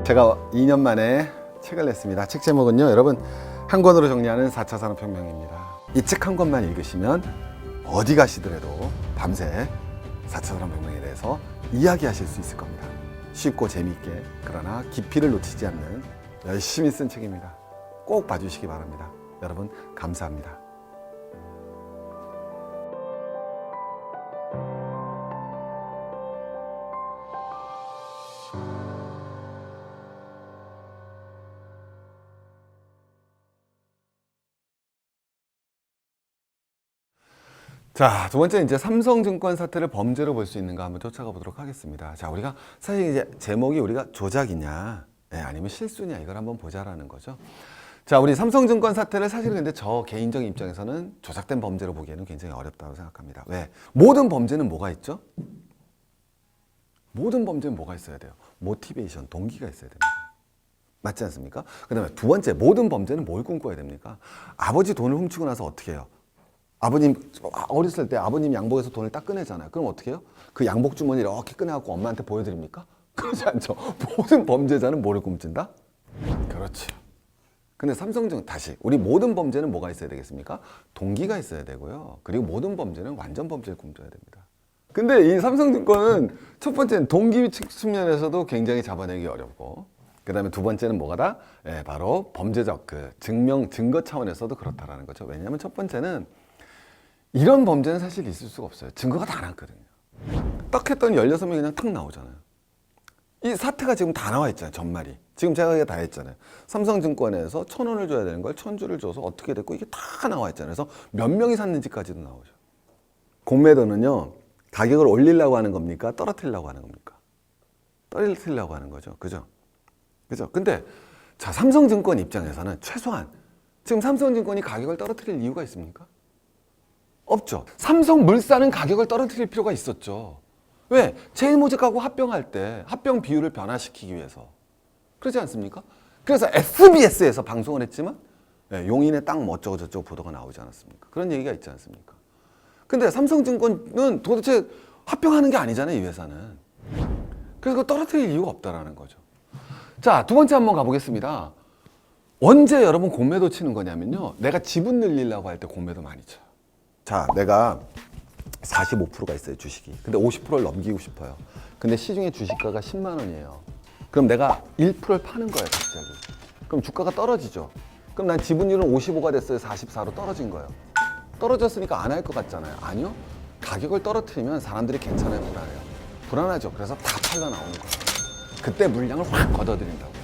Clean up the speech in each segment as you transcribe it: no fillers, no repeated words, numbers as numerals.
제가 2년 만에 책을 냈습니다. 책 제목은요, 여러분, 한 권으로 정리하는 4차 산업혁명입니다. 이 책 한 권만 읽으시면 어디 가시더라도 밤새 4차 산업혁명에 대해서 이야기하실 수 있을 겁니다. 쉽고 재미있게, 그러나 깊이를 놓치지 않는 열심히 쓴 책입니다. 꼭 봐주시기 바랍니다. 여러분, 감사합니다. 자, 두 번째 이제 삼성증권 사태를 범죄로 볼 수 있는가 한번 쫓아가 보도록 하겠습니다. 자, 우리가 사실 이제 제목이 우리가 조작이냐, 아니면 실수냐 이걸 한번 보자라는 거죠. 자, 우리 삼성증권 사태를 사실 근데 저 개인적인 입장에서는 조작된 범죄로 보기에는 굉장히 어렵다고 생각합니다. 왜? 모든 범죄는 뭐가 있죠? 모든 범죄는 뭐가 있어야 돼요? 모티베이션, 동기가 있어야 됩니다. 맞지 않습니까? 그 다음에 두 번째, 모든 범죄는 뭘 꿈꿔야 됩니까? 아버지 돈을 훔치고 나서 어떻게 해요? 아버님, 어렸을 때 아버님 양복에서 돈을 딱 꺼내잖아요. 그럼 어떻게 해요? 그 양복 주머니 이렇게 꺼내갖고 엄마한테 보여드립니까? 그러지 않죠. 모든 범죄자는 뭐를 꿈친다? 그렇죠. 근데 삼성증권, 다시, 우리 모든 범죄는 뭐가 있어야 되겠습니까? 동기가 있어야 되고요. 그리고 모든 범죄는 완전 범죄를 꿈꿔야 됩니다. 근데 이 삼성증권은 첫 번째는 동기 측면에서도 굉장히 잡아내기 어렵고, 그 다음에 두 번째는 뭐가다? 바로 범죄적 증거 차원에서도 그렇다라는 거죠. 왜냐하면 첫 번째는 이런 범죄는 사실 있을 수가 없어요. 증거가 다 나왔거든요. 딱 했더니 16명이 그냥 탁 나오잖아요. 이 사태가 지금 다 나와 있잖아요. 전말이. 지금 제가 다 했잖아요. 삼성증권에서 1,000원을 줘야 되는 걸 1,000주를 줘서 어떻게 됐고 이게 다 나와 있잖아요. 그래서 몇 명이 샀는지까지도 나오죠. 공매도는요, 가격을 올리려고 하는 겁니까? 떨어뜨리려고 하는 겁니까? 떨어뜨리려고 하는 거죠. 그죠? 그죠? 근데 자, 삼성증권 입장에서는 최소한 지금 삼성증권이 가격을 떨어뜨릴 이유가 있습니까? 없죠. 삼성물산은 가격을 떨어뜨릴 필요가 있었죠. 왜? 제일모직하고 합병할 때 합병 비율을 변화시키기 위해서. 그렇지 않습니까? 그래서 SBS에서 방송을 했지만 용인의 땅 뭐 어쩌고 저쩌고 보도가 나오지 않았습니까? 그런 얘기가 있지 않습니까? 근데 삼성증권은 도대체 합병하는 게 아니잖아요, 이 회사는. 그래서 그거 떨어뜨릴 이유가 없다라는 거죠. 자, 두 번째 한번 가보겠습니다. 언제 여러분 공매도 치는 거냐면요, 내가 지분 늘리려고 할 때 공매도 많이 쳐요. 자, 내가 45%가 있어요, 주식이. 근데 50%를 넘기고 싶어요. 근데 시중에 주식가가 10만 원이에요. 그럼 내가 1%를 파는 거예요, 갑자기. 그럼 주가가 떨어지죠. 그럼 난 지분율은 55가 됐어요, 44로 떨어진 거예요. 떨어졌으니까 안 할 것 같잖아요. 아니요. 가격을 떨어뜨리면 사람들이 괜찮아요, 불안해요? 불안하죠. 그래서 다 팔려 나오는 거예요. 그때 물량을 확 걷어들인다고요.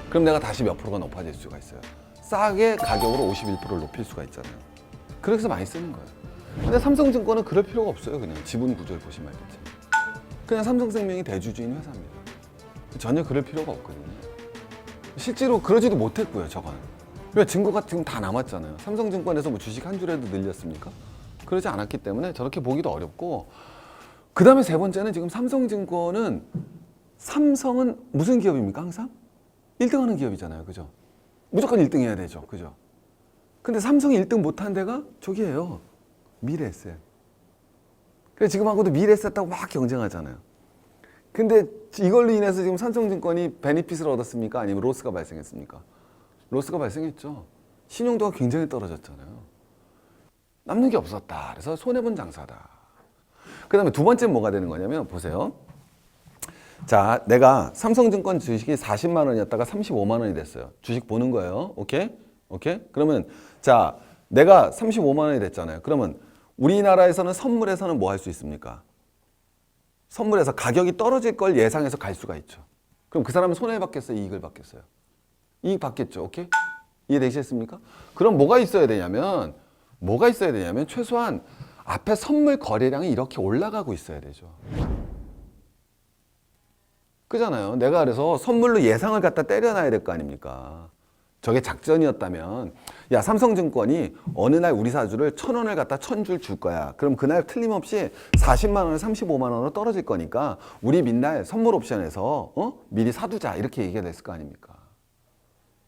그럼 내가 다시 몇 프로가 높아질 수가 있어요. 싸게 가격으로 51%를 높일 수가 있잖아요. 그래서 많이 쓰는 거예요. 근데 삼성증권은 그럴 필요가 없어요. 그냥 지분 구조를 보시면 알겠지. 그냥 삼성생명이 대주주인 회사입니다. 전혀 그럴 필요가 없거든요. 실제로 그러지도 못했고요, 저건. 왜? 증거가 지금 다 남았잖아요. 삼성증권에서 뭐 주식 한 주라도 늘렸습니까? 그러지 않았기 때문에 저렇게 보기도 어렵고, 그 다음에 세 번째는 지금 삼성증권은, 삼성은 무슨 기업입니까, 항상? 1등 하는 기업이잖아요, 그죠? 무조건 1등 해야 되죠, 그죠? 근데 삼성이 1등 못한 데가 저기예요. 미래에셋. 그래서 지금 하고도 미래에셋하고 막 경쟁하잖아요. 근데 이걸로 인해서 지금 삼성증권이 베니핏을 얻었습니까? 아니면 로스가 발생했습니까? 로스가 발생했죠. 신용도가 굉장히 떨어졌잖아요. 남는 게 없었다. 그래서 손해본 장사다. 그 다음에 두 번째는 뭐가 되는 거냐면, 보세요. 자, 내가 삼성증권 주식이 40만 원이었다가 35만 원이 됐어요. 주식 보는 거예요. 오케이? 오케이? 그러면 자, 내가 35만 원이 됐잖아요. 그러면 우리나라에서는 선물에서는 뭐 할 수 있습니까? 선물에서 가격이 떨어질 걸 예상해서 갈 수가 있죠. 그럼 그 사람은 손해를 받겠어요? 이익을 받겠어요? 이익 받겠죠. 오케이? 이해되시겠습니까? 그럼 뭐가 있어야 되냐면 최소한 앞에 선물 거래량이 이렇게 올라가고 있어야 되죠. 그잖아요. 내가 그래서 선물로 예상을 갖다 때려놔야 될 거 아닙니까? 저게 작전이었다면, 야, 삼성증권이 어느 날 우리 사주를 1,000원을 갖다 1,000줄 줄 거야. 그럼 그날 틀림없이 40만 원을 35만 원으로 떨어질 거니까 우리 민날 선물 옵션에서 미리 사두자 이렇게 얘기가 됐을 거 아닙니까?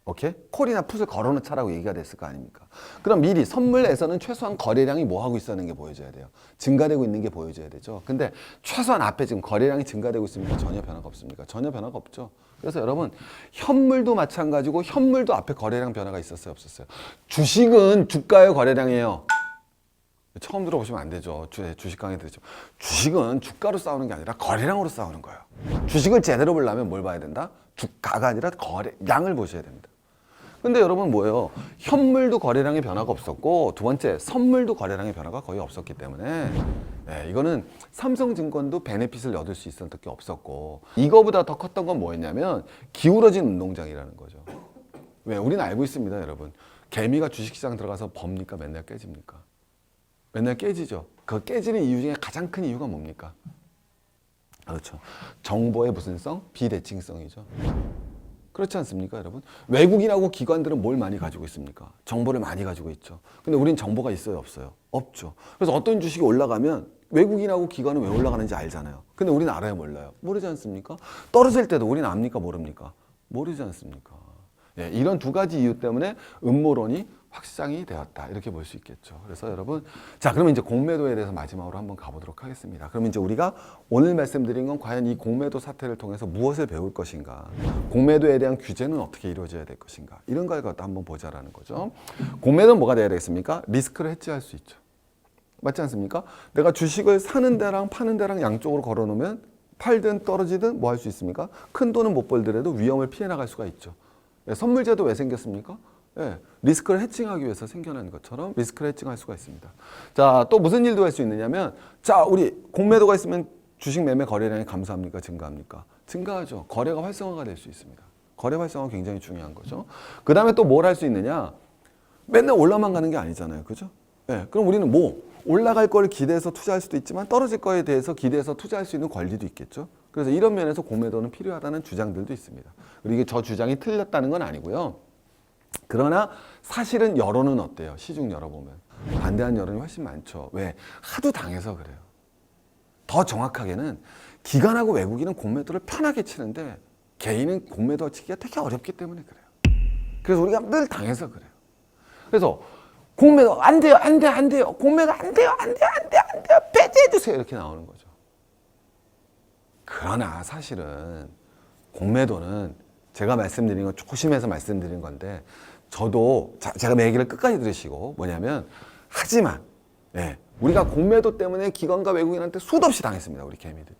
오케이? 콜이나 풋을 걸어놓자라고 얘기가 됐을 거 아닙니까? 그럼 미리 선물에서는 최소한 거래량이 뭐 하고 있었는 게 보여줘야 돼요. 증가되고 있는 게 보여줘야 되죠. 근데 최소한 앞에 지금 거래량이 증가되고 있습니까? 전혀 변화가 없습니까? 전혀 변화가 없죠. 그래서 여러분 현물도 마찬가지고 현물도 앞에 거래량 변화가 있었어요? 없었어요? 주식은 주가의 거래량이에요. 처음 들어보시면 안 되죠. 주식 강의 들으죠. 주식은 주가로 싸우는 게 아니라 거래량으로 싸우는 거예요. 주식을 제대로 보려면 뭘 봐야 된다? 주가가 아니라 거래량을 보셔야 됩니다. 근데 여러분 뭐예요? 현물도 거래량의 변화가 없었고 두 번째 선물도 거래량의 변화가 거의 없었기 때문에 이거는 삼성증권도 베네핏을 얻을 수 있었던 게 없었고 이거보다 더 컸던 건 뭐였냐면 기울어진 운동장이라는 거죠. 왜? 우리는 알고 있습니다, 여러분. 개미가 주식시장 들어가서 법니까? 맨날 깨집니까? 맨날 깨지죠. 그 깨지는 이유 중에 가장 큰 이유가 뭡니까? 그렇죠. 정보의 무슨 성? 비대칭성이죠. 그렇지 않습니까, 여러분? 외국인하고 기관들은 뭘 많이 가지고 있습니까? 정보를 많이 가지고 있죠. 근데 우린 정보가 있어요, 없어요? 없죠. 그래서 어떤 주식이 올라가면 외국인하고 기관은 왜 올라가는지 알잖아요. 근데 우리는 알아요, 몰라요? 모르지 않습니까? 떨어질 때도 우리는 압니까, 모릅니까? 모르지 않습니까? 이런 두 가지 이유 때문에 음모론이 확장이 되었다, 이렇게 볼 수 있겠죠. 그래서 여러분, 자, 그러면 이제 공매도에 대해서 마지막으로 한번 가보도록 하겠습니다. 그러면 이제 우리가 오늘 말씀드린 건 과연 이 공매도 사태를 통해서 무엇을 배울 것인가, 공매도에 대한 규제는 어떻게 이루어져야 될 것인가, 이런 걸 갖다 한번 보자라는 거죠. 공매도는 뭐가 돼야 되겠습니까? 리스크를 해지할 수 있죠. 맞지 않습니까? 내가 주식을 사는 데랑 파는 데랑 양쪽으로 걸어놓으면 팔든 떨어지든 뭐 할 수 있습니까? 큰 돈은 못 벌더라도 위험을 피해 나갈 수가 있죠. 선물제도 왜 생겼습니까? 리스크를 해칭하기 위해서 생겨난 것처럼 리스크를 해칭할 수가 있습니다. 자, 또 무슨 일도 할 수 있느냐면, 자, 우리 공매도가 있으면 주식 매매 거래량이 감소합니까? 증가합니까? 증가하죠. 거래가 활성화가 될 수 있습니다. 거래 활성화 굉장히 중요한 거죠. 그 다음에 또 뭘 할 수 있느냐? 맨날 올라만 가는 게 아니잖아요. 그죠? 그럼 우리는 뭐 올라갈 걸 기대해서 투자할 수도 있지만 떨어질 거에 대해서 기대해서 투자할 수 있는 권리도 있겠죠. 그래서 이런 면에서 공매도는 필요하다는 주장들도 있습니다. 그리고 이게 저 주장이 틀렸다는 건 아니고요. 그러나 사실은 여론은 어때요? 시중 열어보면 반대하는 여론이 훨씬 많죠. 왜? 하도 당해서 그래요. 더 정확하게는 기관하고 외국인은 공매도를 편하게 치는데 개인은 공매도 치기가 되게 어렵기 때문에 그래요. 그래서 우리가 늘 당해서 그래요. 그래서 공매도 안 돼요, 안 돼요, 안 돼요. 공매도 안 돼요, 안 돼요, 안 돼요, 안 돼요. 배제해주세요. 이렇게 나오는 거죠. 그러나 사실은 공매도는 제가 말씀드린 건 조심해서 말씀드린 건데 저도 제가 내 얘기를 끝까지 들으시고 뭐냐면 하지만 우리가 공매도 때문에 기관과 외국인한테 수도 없이 당했습니다. 우리 개미들이.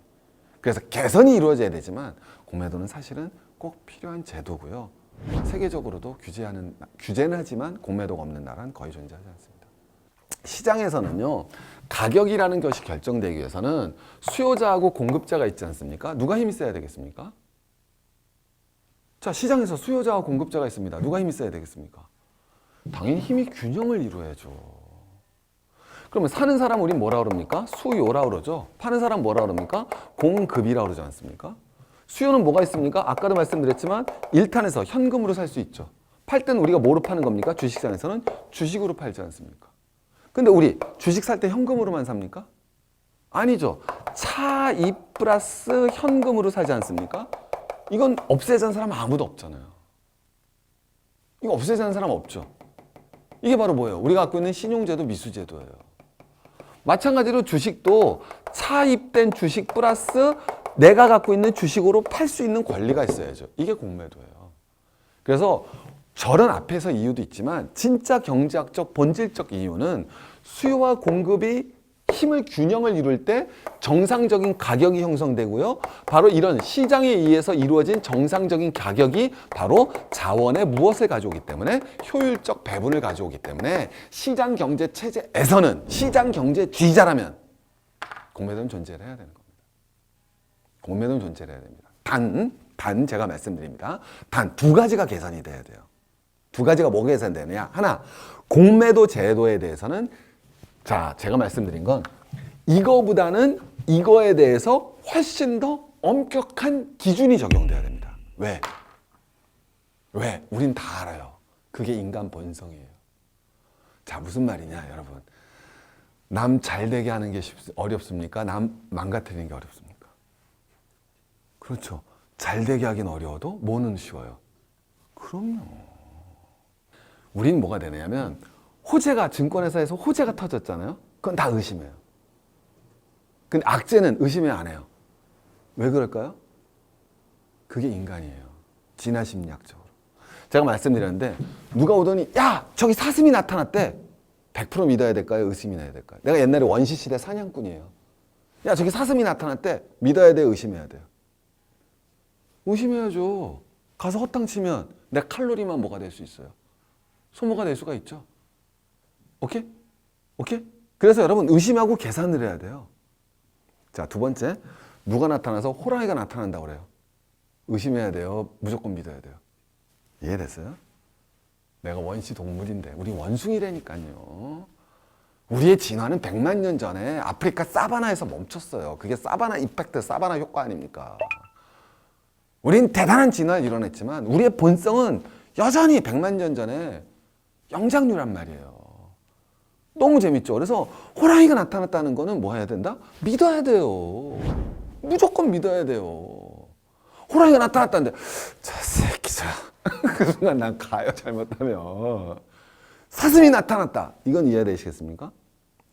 그래서 개선이 이루어져야 되지만 공매도는 사실은 꼭 필요한 제도고요. 세계적으로도 규제는 하지만 공매도가 없는 나라는 거의 존재하지 않습니다. 시장에서는요, 가격이라는 것이 결정되기 위해서는 수요자하고 공급자가 있지 않습니까? 누가 힘이 세야 되겠습니까? 자, 시장에서 수요자와 공급자가 있습니다. 누가 힘이 세야 되겠습니까? 당연히 힘이 균형을 이루어야죠. 그러면 사는 사람 우린 뭐라 그럽니까? 수요라 그러죠. 파는 사람 뭐라 그럽니까? 공급이라 그러지 않습니까? 수요는 뭐가 있습니까? 아까도 말씀드렸지만 1탄에서 현금으로 살 수 있죠. 팔 때는 우리가 뭐로 파는 겁니까? 주식시장에서는 주식으로 팔지 않습니까? 근데 우리 주식 살 때 현금으로만 삽니까? 아니죠. 차입 플러스 현금으로 사지 않습니까? 이건 없애자는 사람 아무도 없잖아요. 이거 없애자는 사람 없죠. 이게 바로 뭐예요? 우리가 갖고 있는 신용제도, 미수제도예요. 마찬가지로 주식도 차입된 주식 플러스 내가 갖고 있는 주식으로 팔 수 있는 권리가 있어야죠. 이게 공매도예요. 그래서 저런 앞에서 이유도 있지만 진짜 경제학적 본질적 이유는 수요와 공급이 힘을 균형을 이룰 때 정상적인 가격이 형성되고요. 바로 이런 시장에 의해서 이루어진 정상적인 가격이 바로 자원의 무엇을 가져오기 때문에 효율적 배분을 가져오기 때문에 시장 경제 체제에서는 시장 경제주의자라면 공매도는 존재를 해야 되는 겁니다. 공매도는 존재를 해야 됩니다. 단 제가 말씀드립니다. 단 두 가지가 개선이 돼야 돼요. 두 가지가 뭐가 개선되느냐? 하나, 공매도 제도에 대해서는 자, 제가 말씀드린 건 이거보다는 이거에 대해서 훨씬 더 엄격한 기준이 적용돼야 됩니다. 왜? 우린 다 알아요. 그게 인간 본성이에요. 자, 무슨 말이냐, 여러분. 남 잘되게 하는 게 어렵습니까? 남 망가뜨리는 게 어렵습니까? 그렇죠. 잘되게 하긴 어려워도 뭐는 쉬워요? 그럼요. 우린 뭐가 되냐면 호재가 증권회사에서 호재가 터졌잖아요. 그건 다 의심해요. 근데 악재는 의심을 안 해요. 왜 그럴까요? 그게 인간이에요. 진화 심리학적으로. 제가 말씀드렸는데 누가 오더니 야 저기 사슴이 나타났대. 100% 믿어야 될까요? 의심이 나야 될까요? 내가 옛날에 원시시대 사냥꾼이에요. 야 저기 사슴이 나타났대. 믿어야 돼요? 의심해야 돼요? 의심해야죠. 가서 허탕 치면 내 칼로리만 뭐가 될 수 있어요? 소모가 될 수가 있죠. 오케이? 오케이? 그래서 여러분 의심하고 계산을 해야 돼요. 자, 두 번째, 누가 나타나서 호랑이가 나타난다고 그래요. 의심해야 돼요? 무조건 믿어야 돼요? 이해됐어요? 내가 원시 동물인데 우리 원숭이라니까요. 우리의 진화는 100만 년 전에 아프리카 사바나에서 멈췄어요. 그게 사바나 이펙트, 사바나 효과 아닙니까? 우린 대단한 진화를 이뤄냈지만 우리의 본성은 여전히 100만 년 전에 영장류란 말이에요. 너무 재밌죠? 그래서 호랑이가 나타났다는 거는 뭐 해야 된다? 믿어야 돼요. 무조건 믿어야 돼요. 호랑이가 나타났다는데 저 새끼 저 그 순간 난 가요. 잘못하면. 사슴이 나타났다. 이건 이해되시겠습니까?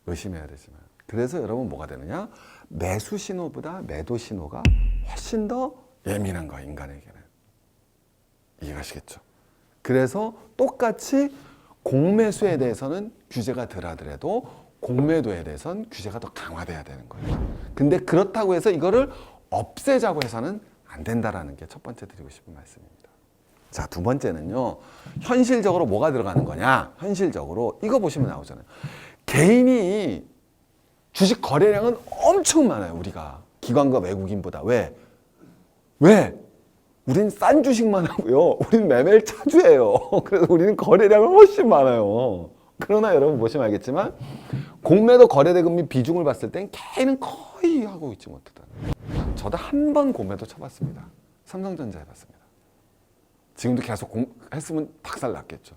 의심해야 되지만. 그래서 여러분 뭐가 되느냐? 매수 신호보다 매도 신호가 훨씬 더 예민한 거야, 인간에게는. 이해가시겠죠? 그래서 똑같이 공매수에 대해서는 규제가 덜하더라도 공매도에 대해서는 규제가 더 강화돼야 되는 거예요. 근데 그렇다고 해서 이거를 없애자고 해서는 안 된다라는 게 첫 번째 드리고 싶은 말씀입니다. 자, 두 번째는요. 현실적으로 뭐가 들어가는 거냐? 현실적으로 이거 보시면 나오잖아요. 개인이 주식 거래량은 엄청 많아요. 우리가 기관과 외국인보다. 왜? 우린 싼 주식만 하고요. 우린 매매를 차주해요. 그래서 우리는 거래량은 훨씬 많아요. 그러나 여러분 보시면 알겠지만 공매도 거래대금 비중을 봤을 땐 개인은 거의 하고 있지 못하다. 저도 한 번 공매도 쳐봤습니다. 삼성전자 해봤습니다. 지금도 계속 했으면 박살 났겠죠.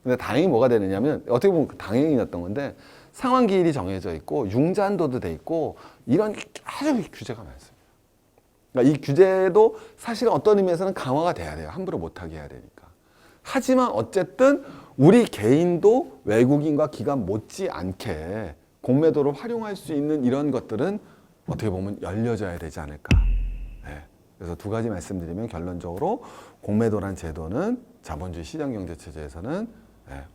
근데 다행히 뭐가 되느냐면 어떻게 보면 당연이었던 건데 상환기일이 정해져 있고 융자한도도 돼 있고 이런 아주 규제가 많습니다. 그러니까 이 규제도 사실은 어떤 의미에서는 강화가 돼야 돼요. 함부로 못하게 해야 되니까. 하지만 어쨌든 우리 개인도 외국인과 기관 못지않게 공매도를 활용할 수 있는 이런 것들은 어떻게 보면 열려져야 되지 않을까. 네. 그래서 두 가지 말씀드리면 결론적으로 공매도란 제도는 자본주의 시장경제체제에서는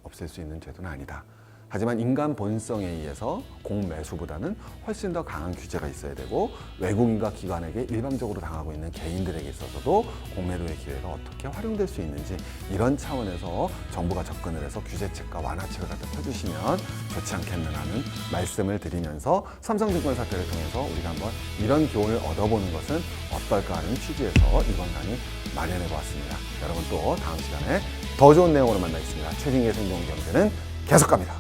없앨 수 있는 제도는 아니다. 하지만 인간 본성에 의해서 공매수보다는 훨씬 더 강한 규제가 있어야 되고 외국인과 기관에게 일방적으로 당하고 있는 개인들에게 있어서도 공매도의 기회가 어떻게 활용될 수 있는지 이런 차원에서 정부가 접근을 해서 규제책과 완화책을 갖다 펴주시면 좋지 않겠느냐는 말씀을 드리면서 삼성증권 사태를 통해서 우리가 한번 이런 교훈을 얻어보는 것은 어떨까 하는 취지에서 이번 강의 마련해 보았습니다. 여러분 또 다음 시간에 더 좋은 내용으로 만나겠습니다. 최진기의 생존경제는 계속 갑니다.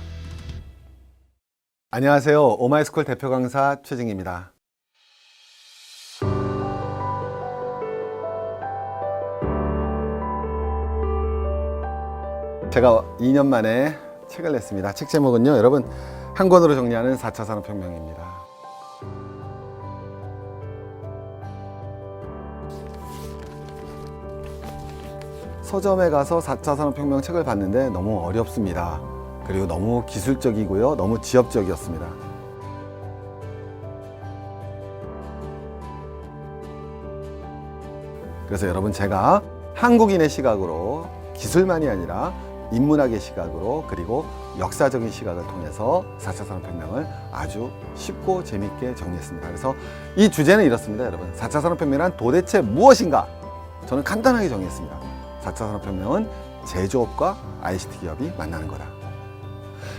안녕하세요. 오마이스쿨 대표 강사 최진기입니다. 제가 2년 만에 책을 냈습니다. 책 제목은요, 여러분, 한 권으로 정리하는 4차 산업혁명입니다. 서점에 가서 4차 산업혁명 책을 봤는데 너무 어렵습니다. 그리고 너무 기술적이고요. 너무 지엽적이었습니다. 그래서 여러분 제가 한국인의 시각으로 기술만이 아니라 인문학의 시각으로 그리고 역사적인 시각을 통해서 4차 산업혁명을 아주 쉽고 재밌게 정리했습니다. 그래서 이 주제는 이렇습니다. 여러분 4차 산업혁명은 도대체 무엇인가? 저는 간단하게 정리했습니다. 4차 산업혁명은 제조업과 ICT 기업이 만나는 거다.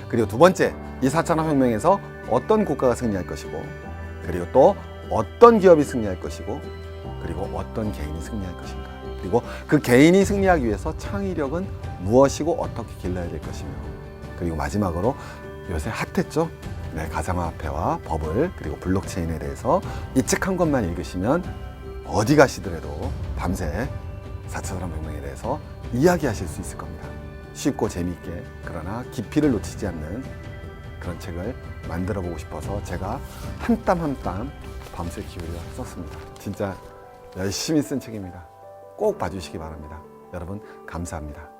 그리고 두 번째, 이 4차 산업혁명에서 어떤 국가가 승리할 것이고 그리고 또 어떤 기업이 승리할 것이고 그리고 어떤 개인이 승리할 것인가 그리고 그 개인이 승리하기 위해서 창의력은 무엇이고 어떻게 길러야 될 것이며 그리고 마지막으로 요새 핫했죠? 네, 가상화폐와 버블 그리고 블록체인에 대해서 이 책 한 권만 읽으시면 어디 가시더라도 밤새 4차 산업혁명에 대해서 이야기하실 수 있을 겁니다. 쉽고 재미있게 그러나 깊이를 놓치지 않는 그런 책을 만들어 보고 싶어서 제가 한 땀 한 땀 밤새 기울여 썼습니다. 진짜 열심히 쓴 책입니다. 꼭 봐주시기 바랍니다. 여러분 감사합니다.